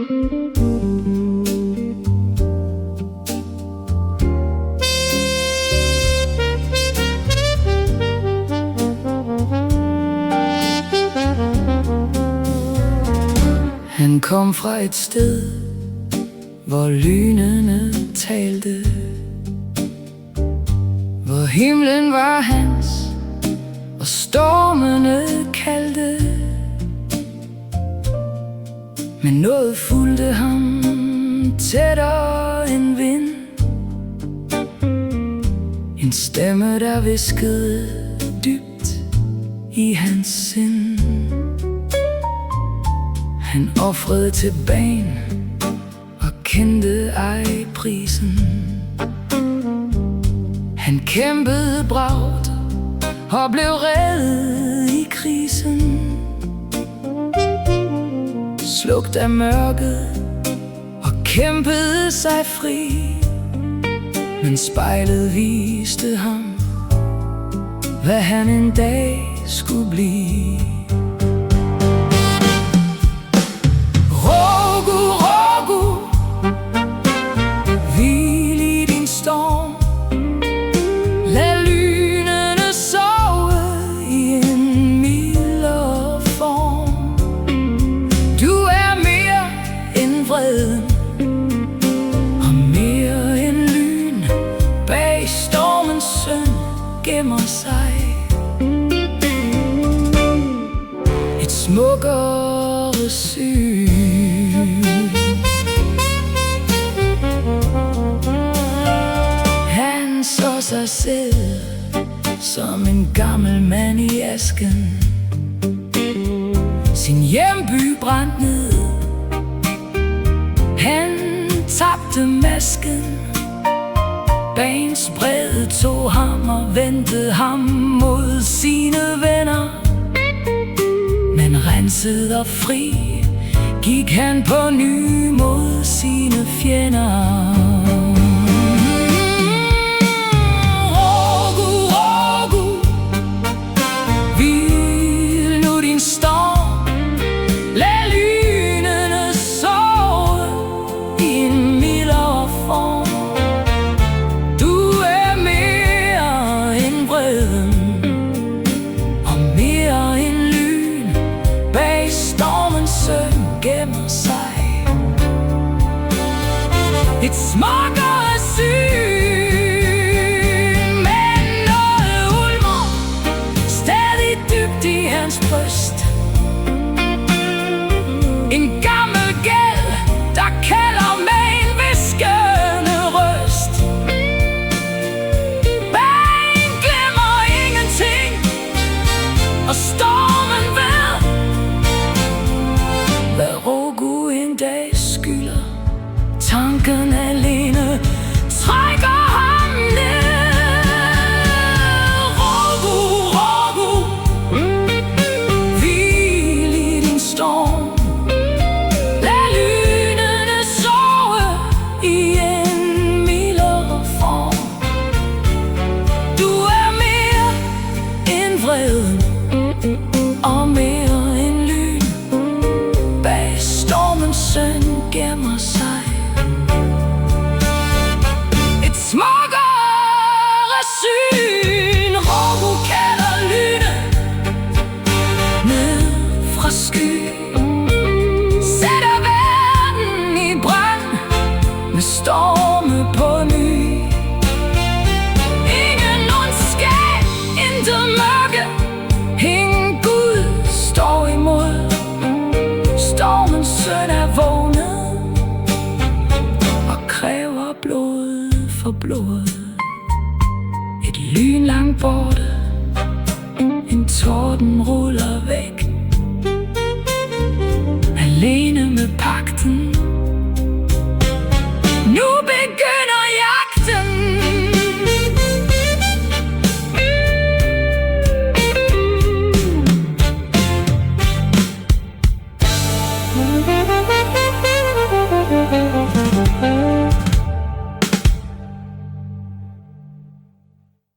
Han kom fra et sted, hvor lynene talte, hvor himlen var hans, og stormene kaldte. Men noget fulgte ham tættere end vind, en stemme der hviskede dybt i hans sind. Han ofrede til bagen og kendte ej prisen. Han kæmpede bravt og blev reddet i krisen. Slugt af mørket og kæmpede sig fri, men spejlet viste ham, hvad han en dag skulle blive. Og mere end lyn bag stormens søn gemmer sig et smukkere syn. Han så sig selv som en gammel mand i asken. Sin hjemby brændte ned, han tabte masken. Bagens brede tog ham og vendte ham mod sine venner. Men renset og fri gik han på ny mod sine fjender. Gemmer sig et smukkere syn, men noget ulmer stadig dybt i hans bryst. En gammel gæld, der kalder med en hviskende røst. Bagen glemmer ingenting, og stormen ved, hvad Rogu en dag skylder. Tanken alene trækker ham ned. Rogu, Rogu, hvil i din storm. Lad lynene sove i en mildere form. Du er mere end vreden og mere end lyn. Bag stormens søn gemmer sig et smukkere syn. Rogu kalder lyne ned fra sky, sætter verden i brand med storme på ny. Ingen ondskab, intet mørke, ingen Gud står imod. Stormens søn er vågnet og kræver blod for blod. Et lyn langt borte, en tordenrod